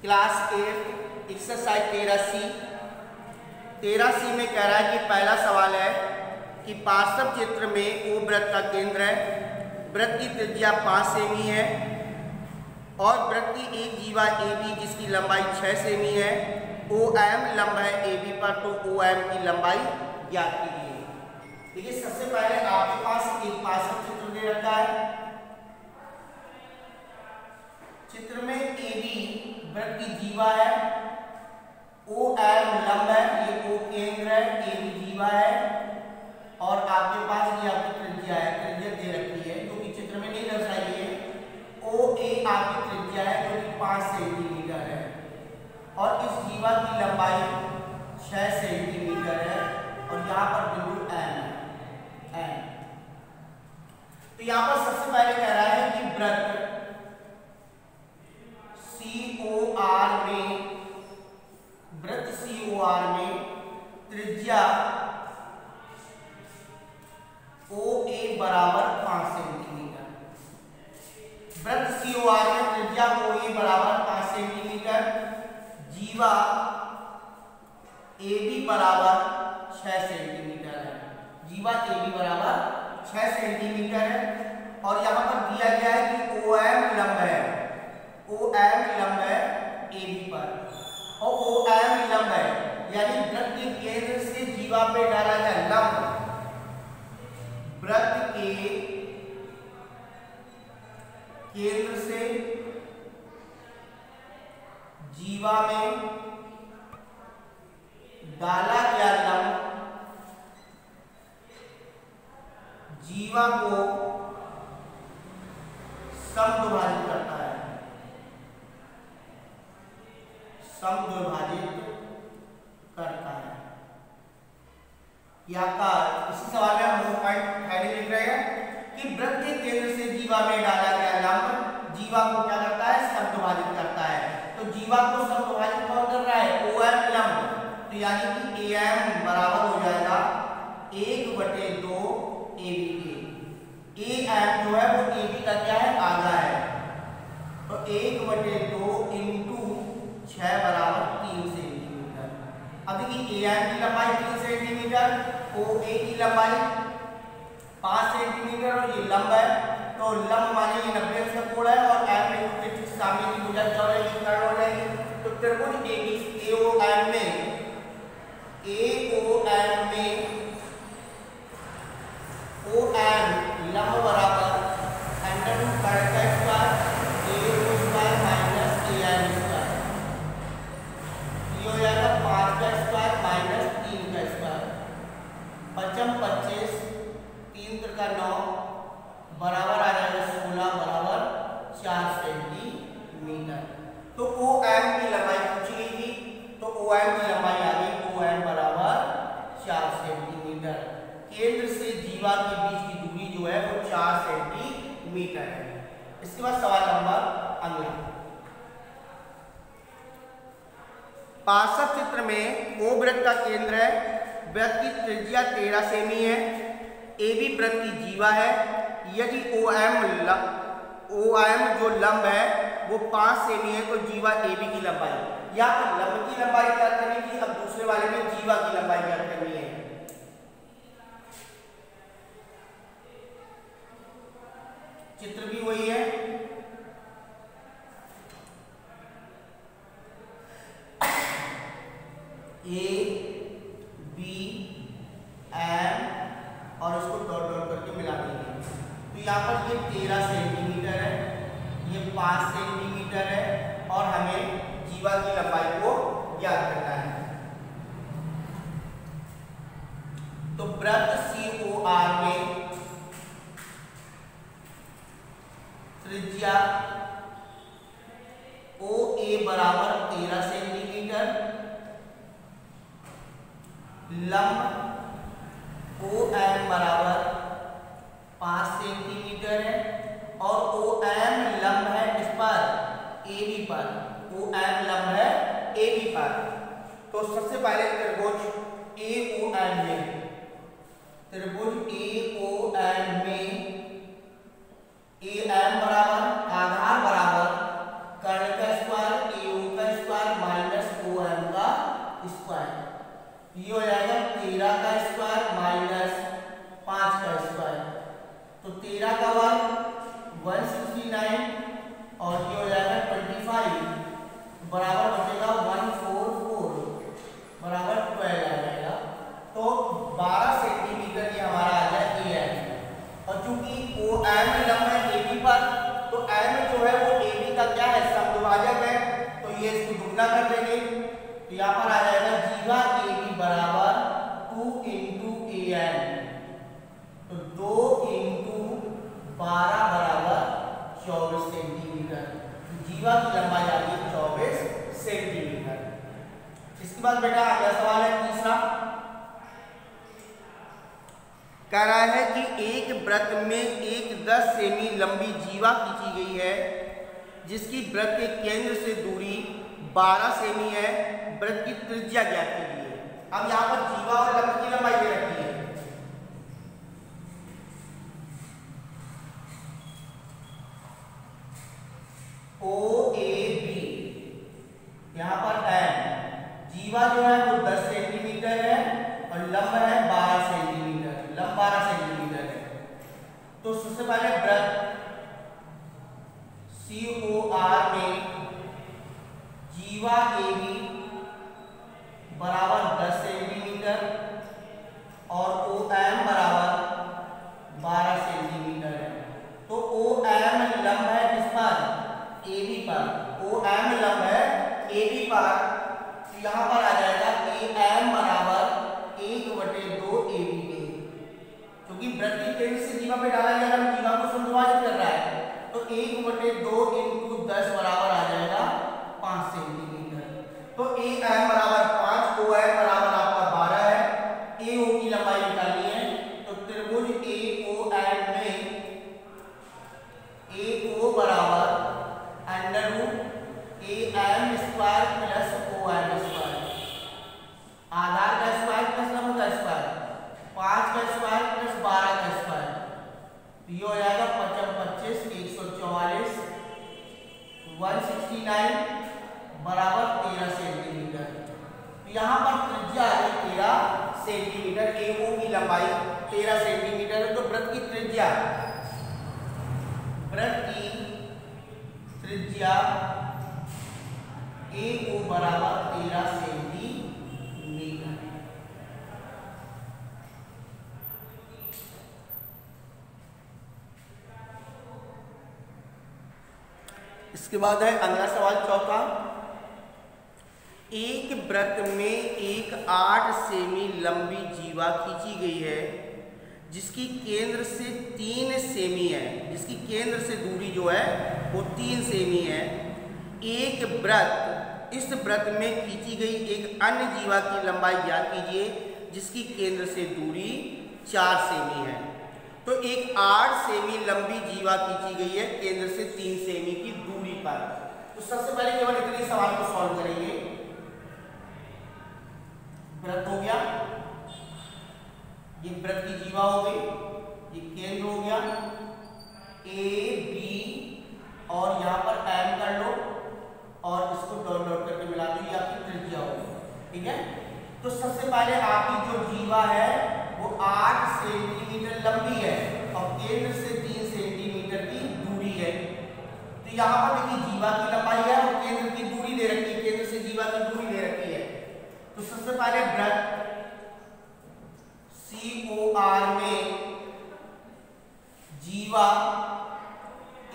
Class 8 exercise 13C। 13C में कह रहा है कि पहला सवाल है कि पार्श्व चित्र में ओ वृत्त का केंद्र है, वृत्त की त्रिज्या 5 सेमी है और वृत्त की एक जीवा AB जिसकी लंबाई 6 सेमी है। OM लंब है AB पर, तो OM की लंबाई ज्ञात कीजिए। देखिए सबसे पहले आपके पास एक पार्श्व चित्र दे रखा है। चित्र में AB वृत्त की जीवा है, OM लंब है, ये O केंद्र है, AB जीवा है और आपके पास ये आपकी त्रिज्या है, त्रिज्या दे रखी है जो कि चित्र में नहीं दर्शाई है। OA आपकी त्रिज्या है जो कि 5 सेंटीमीटर है और इस जीवा की लंबाई 6 सेंटीमीटर है और यहाँ पर बिंदु M है। तो यहाँ पर सबसे पहले कह रहा है कि वृत्त COR में त्रिज्या OA बराबर 5 सेंटीमीटर। वृत्त COR में त्रिज्या OA बराबर 5 सेंटीमीटर, जीवा AB बराबर 6 सेंटीमीटर है। जीवा AB बराबर 6 सेंटीमीटर है और यहाँ पर दिया गया है कि OM लंब है, OM लंब है AB पर और OM लंब है यानी वृत्त के केंद्र से जीवा पे डाला गया लंब, वृत्त के केंद्र से जीवा में डाला गया लंब जीवा को समद्विभाजित करता है, समद्विभाजित करता है। इसी सवाल में हम पॉइंट हेडिंग लिख रहे हैं कि वृत्त के केंद्र से जीवा में डाला गया लंब जीवा को क्या करता है, समद्विभाजित करता है। तो जीवा को समद्विभाजित कौन कर रहा है, OM लंब। तो यानी कि AM बराबर हो जाएगा 1/2 AB के। AM जो है वो AB का क्या है, आधा है, तो 1/2 इंटू 6 बराबर 3 सेंटीमीटर। अब देखिए AM की लंबाई 3 सेंटीमीटर, OA की लंबाई 5 सेंटीमीटर और ये लंब है, तो लंब माने ये 90 का कोण है और M में ठीक सामने की भुजा क्या हो जाएगी, कर्ण हो जाएगी। तो त्रिभुज AOM में OM लंब बराबर √2 कर्ण का square AO square minus AM square, ये हो जाएगा 5 का स्क्वायर माइनस 3 का स्क्वायर, 5 25 3 त्रिका 9 बराबर आ जाएगा 16 बराबर 4 सेंटीमीटर। तो OM की लंबाई पूछी गई थी, तो OM की लंबाई आ गई, OM बराबर 4 सेंटीमीटर। केंद्र से जीवा के बीच की दूरी जो है वो 4 सेंटीमीटर है। इसके बाद सवाल नंबर अगला, पार्श्व चित्र में O वृत्त का केंद्र है, वृत्त की त्रिज्या 13 सेमी है, AB वृत्त की जीवा है। यदि OM जो लंब है वो 5 सेमी है तो जीवा AB की लंबाई, यहाँ पर लंब की लंबाई ज्ञात करनी थी, अब दूसरे वाले में जीवा की लंबाई ज्ञात करनी है। चित्र भी वही है, A B M और इसको डॉट डॉट करके मिला देंगे। तो यहाँ पर ये 13 सेंटीमीटर है, ये 5 सेंटीमीटर है और हमें जीवा की लंबाई को ज्ञात करना है। तो वृत्त COR में त्रिज्या OA बराबर 13 सेंटीमीटर, लंब OM बराबर 5 सेंटीमीटर है और OM लंब है इस पर AB पर, OM लंब है AB पर। तो सबसे पहले त्रिभुज AOM में, त्रिभुज AOM में AM बराबर आधार बराबर कर्ण का स्क्वायर AO का बराबर बचेगा 144 बराबर 12 आ जाएगा। तो 12 सेंटीमीटर ये हमारा आ जाए AM। और चूंकि ओ एम लंब है AB पर, तो M जो है वो AB का क्या है, समद्विभाजक है, तो ये इसको दुगना कर देंगे। तो यहाँ पर आ जाएगा जीवा AB बराबर 2 × AM, तो 2 × 12 बराबर 24 सेंटीमीटर। जीवा की लंबाई आ गई 24 सेंटीमीटर। इसके बाद बेटा अगला सवाल है तीसरा, कह रहा है कि एक वृत्त में एक 10 सेमी लंबी जीवा खींची गई है जिसकी वृत्त के केंद्र से दूरी 12 सेमी है। वृत्त की त्रिज्या ज्ञात कीजिए। अब यहाँ पर जीवा और लंब की लंबाई दे रखी है। OAB, यहाँ पर M, जीवा जो है वो 10 सेंटीमीटर है और लंब है 12 सेंटीमीटर, लंब 12 सेंटीमीटर है। तो सबसे पहले वृत्त COR में जीवा AB बराबर 10 सेंटीमीटर और OM बराबर 12 सेंटीमीटर है। तो OM लंब है किस पर, AB पर। OM लंब है AB पर, तो यहाँ पर आ जाएगा AM बराबर 1/2 AB के। क्योंकि वृत्त के केंद्र से जीवा पे डाला गया है, जीवा को समद्विभाजित कर रहा है, तो 1/2 × 10 बराबर आ जाएगा 5 सेंटीमीटर। तो AM बराबर 5, OM बराबर आपका 12 है। AO की लंबाई निकालनी है, तो त्रिभुज AOM में AO बराबर √AM² प्लस OM², आधार का स्क्वायर प्लस लंब का स्क्वायर, 5 का स्क्वायर प्लस 12 का स्क्वायर, तो ये हो जाएगा 55 144 169 बराबर 13 सेंटीमीटर। तो यहाँ पर त्रिज्या है 13 सेंटीमीटर। AO की लंबाई 13 सेंटीमीटर है। तो वृत्त की त्रिज्या, वृत्त की त्रिज्या AO बराबर 13 सेंटीमीटर। इसके बाद है अगला सवाल चौथा, एक वृत्त में एक 8 सेमी लंबी जीवा खींची गई है जिसकी केंद्र से 3 सेमी है, जिसकी केंद्र से दूरी जो है वो 3 सेमी है। एक वृत्त, इस वृत्त में खींची गई एक अन्य जीवा की लंबाई ज्ञात कीजिए जिसकी केंद्र से दूरी 4 सेमी है। तो एक 8 सेमी लंबी जीवा खींची गई है केंद्र से 3 सेमी की दूरी पर। तो सबसे पहले केवल इतने सवाल को सॉल्व करेंगे। वृत्त हो गया, ये वृत्त की जीवा हो गई, ये केंद्र हो गया A B और यहाँ पर M कर लो और इसको डॉट डॉट करके मिला दो, ये आपकी त्रिज्या होगी। ठीक है, तो सबसे पहले आपकी जो जीवा है वो 8 सेंटीमीटर लंबी है और केंद्र से 3 सेंटीमीटर की दूरी है। तो यहाँ पर देखिए जीवा की लंबाई है और केंद्र की दूरी दे रखी है, केंद्र से जीवा की दूरी दे रखी है। तो सबसे पहले वृत्त COR में जीवा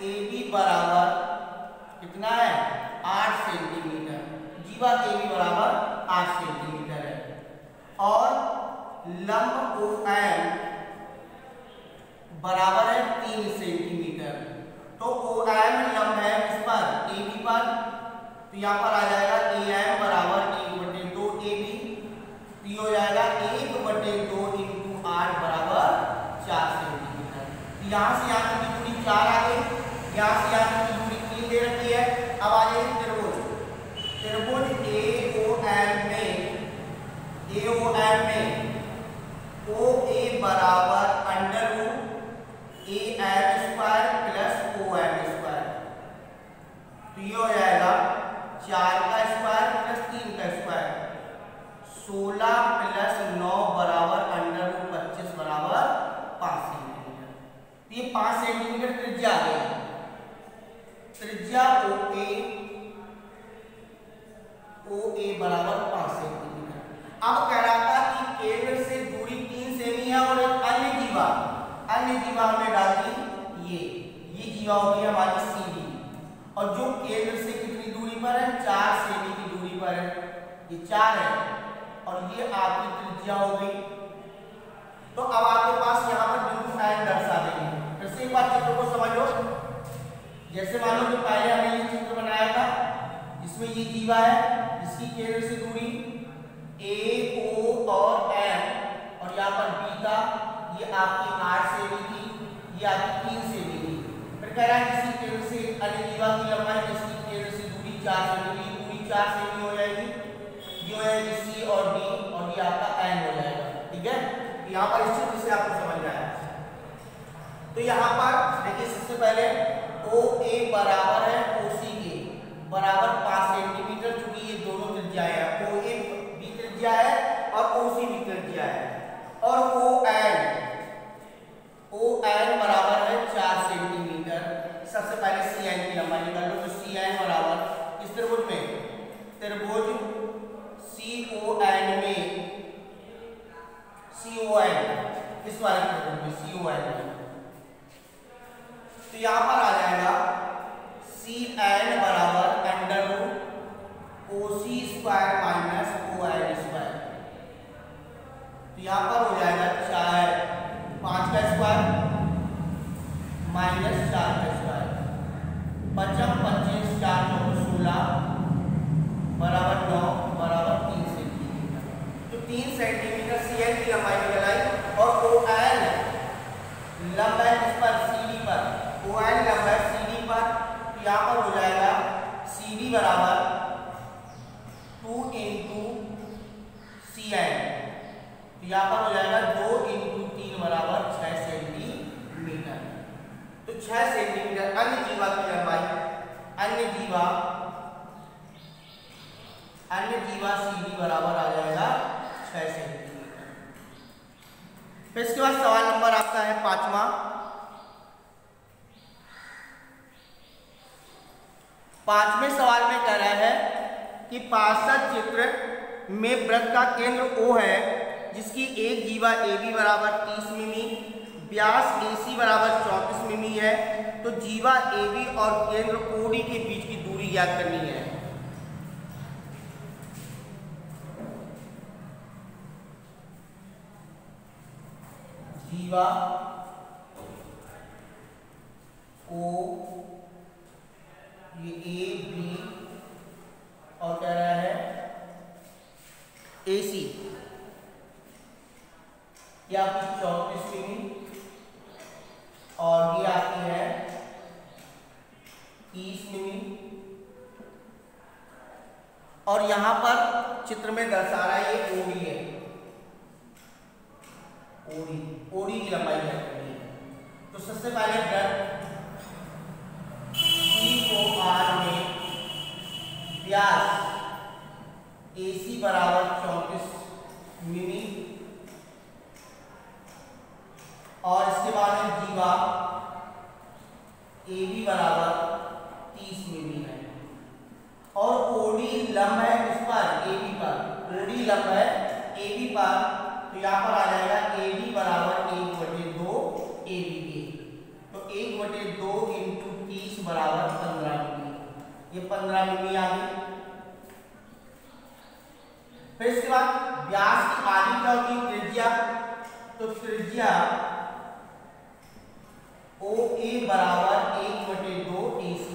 AB बराबर कितना है 8 सेंटीमीटर, जीवा AB बराबर 8 सेंटीमीटर है और लंब OM बराबर है 3 सेंटीमीटर। तो OM लंब है इस पर AB पर, तो यहाँ पर आ जाएगा AM बराबर 1/2 AB, तो ये हो जाएगा 1/2 × 8 बराबर 4 सेंटीमीटर। तो यहाँ से यहाँ तक की दूरी 4 आ गई, यहाँ से यहाँ तक की दूरी 3 दे रखी है। अब आ जाएगी त्रिभुज, त्रिभुज AOM में OA बराबर √AM² प्लस OM², तो ये हो जाएगा 4 का स्क्वायर प्लस 3 का स्क्वायर, 16 प्लस 9 बराबर √25 बराबर 5 सेंटीमीटर। तो ये 5 सेंटीमीटर त्रिज्या आ गई। त्रिज्या OA बराबर 5 सेंटीमीटर। अब कह रहा था कि केंद्र से दूरी 3 सेमी है और एक अन्य जीवा हमने डाल दी ये जीवा हो गई हमारी CD, और जो केंद्र से कितनी दूरी पर है, 4 सेमी की दूरी पर है, ये 4 है और ये आपकी त्रिज्या हो गई। तो अब आपके पास यहाँ पर बिंदु N दर्शा देंगे। फिर से एक बार चित्र को समझो। जैसे मानो कि पहले हमने ये चित्र बनाया था जिसमें ये जीवा है जिसकी केंद्र से दूरी A, O और M और यहाँ पर B था, ये आपकी 8 सेमी थी, ये आपकी 3 सेमी थी। फिर कह रहा है किसी केंद्र से अन्य जीवा की लंबाई जिसकी केंद्र से दूरी 4 सेमी, पूरी 4 सेमी हो जाएगी, ये हो जाएगी C और D और ये आपका N हो जाएगा। ठीक है, यहाँ पर इस चित्र से आपको समझ में आया। तो यहाँ पर देखिए सबसे पहले OA बराबर है OC के बराबर 5 सेंटीमीटर, चूंकि ये दोनों त्रिज्या है, OA भी त्रिज्या है और OC भी त्रिज्या है, और ON बराबर है 4 सेंटीमीटर। सबसे पहले CN की लंबाई निकाल लो। तो CN बराबर इस त्रिभुज में त्रिभुज CON में CON इस वाले त्रिभुज में CON में, तो यहाँ पर आ जाएगा CN बराबर √OC² माइनस ON²। तो यहाँ पर हो जाएगा 5 का स्क्वायर माइनस 4 का स्क्वायर, 55 25 4 9 16 बराबर 9 बराबर 3 सेंटीमीटर। तो 3 सेंटीमीटर CN की लंबाई निकल आई, और ON लंब है इस पर CD पर, ON लंब है CD पर, तो यहाँ पर हो जाएगा CD बराबर 2 इंटू CN, तो यहाँ पर हो जाएगा 2 इंटू 3 बराबर 6 सेंटीमीटर। तो 6 सेंटीमीटर अन्य जीवा की लंबाई, अन्य जीवा CD बराबर आ जाएगा 6 सेंटीमीटर। फिर इसके बाद सवाल नंबर आपका है 5वां। 5वें सवाल में कह रहा है कि पार्श्व चित्र में वृत्त का केंद्र O है जिसकी एक जीवा AB बराबर 30 मिमी, व्यास AC बराबर 34 मिमी है। तो जीवा AB और केंद्र OD के बीच की दूरी ज्ञात करनी है। जीवा O ये AB और कह रहा है AC, ये आपकी 34 मिमी और ये आपकी है 30 मिमी, और यहां पर चित्र में दर्शा रहा है ये OD है, OD की लंबाई क्या करनी है। तो सबसे पहले वृत्त COR में व्यास AC बराबर 34 मिमी और इसके बाद में जीवा AB बराबर 30 मिमी है, और OD लंब है इस पर AB पर, OD लंब है AB पर, तो यहाँ पर आ जाएगा AD बराबर 1/2 ABA। तो 1/2 इंटू 30 बराबर 15 मिमी, ये 15 मिमी आ गई। फिर इसके बाद व्यास की आधी क्या होगी, त्रिज्या। तो त्रिज्या OA बराबर 1/2 AC,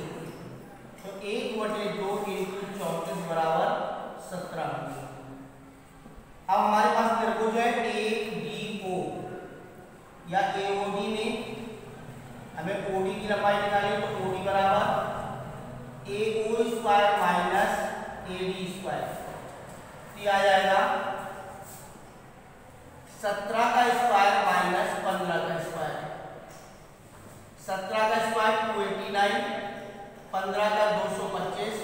तो 1/2 इंटू 34 बराबर 17 मिमी। अब हमारे पास त्रिभुज है ADO या AOD में हमें OD की लंबाई निकाली, तो OD बराबर AO² माइनस AD², तो आ जाएगा 17 का स्क्वायर माइनस 15 का स्क्वायर, 17 का स्क्वायर 289, 15 का 225,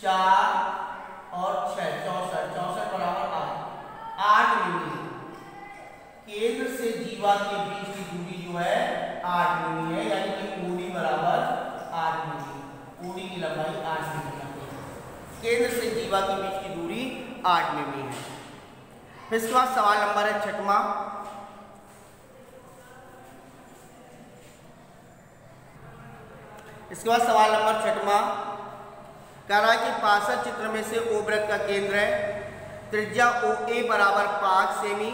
4 और 6 64 बराबर 8 मिमी। केंद्र से जीवा के बीच की दूरी जो है 8 मिमी है, यानी कि OD बराबर 8 मिमी, OD की लंबाई 8 मिमी है। केंद्र से जीवा के बीच की दूरी 8 मिमी है। फिर इसके बाद सवाल नंबर है 6वां। इसके बाद सवाल नंबर 6वां कह रहा है कि पार्श्व चित्र में से ओ वृत्त का केंद्र है, त्रिज्या ओ ए बराबर 5 सेमी,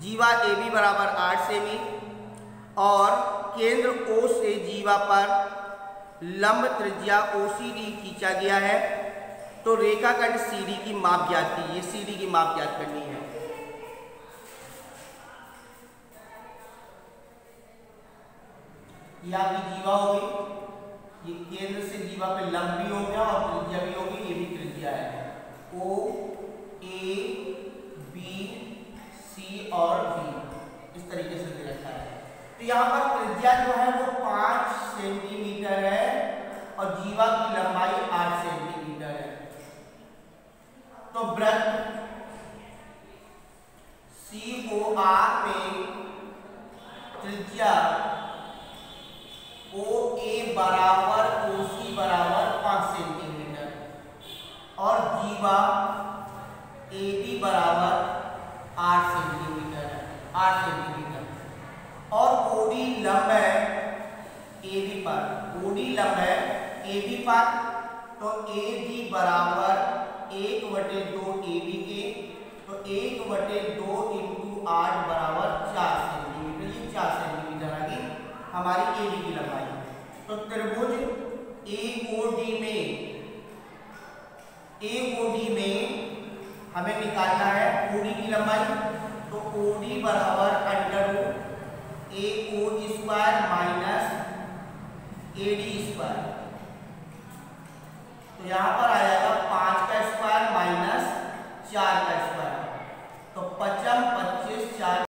जीवा ए बी बराबर 8 सेमी और केंद्र ओ से जीवा पर लंब त्रिज्या ओ सी डी खींचा गया है, तो रेखाखंड सी डी की माप ज्ञात कीजिए। सी डी की माप ज्ञात करनी है। ये आपकी जीवा होगी, ये केंद्र से जीवा पे लंब भी हो गया और त्रिज्या भी होगी, ये भी त्रिज्या है ओ ए बी सी और बी, इस तरीके से दे रखा है। तो यहाँ पर त्रिज्या जो है वो 5 सेंटीमीटर है और जीवा की लंबाई 8 सेंटीमीटर है। तो वृत्त COR में त्रिज्या OA बराबर OC बराबर 5 सेंटीमीटर और जीवा AB बराबर 8 सेंटीमीटर है, 8 सेंटीमीटर और OD लंब है AB पर, OD लंब है AB पर, तो AD बराबर 1/2 AB के, तो 1/2 × 8 बराबर 4 सेंटीमीटर, ये 4 सेंटीमीटर आ गई हमारी AB की लंबाई। तो त्रिभुज AOD में हमें निकालना है OD की लंबाई, तो OD बराबर √ AO² माइनस AD²। तो यहाँ पर आ जाएगा 5 का स्क्वायर माइनस 4 का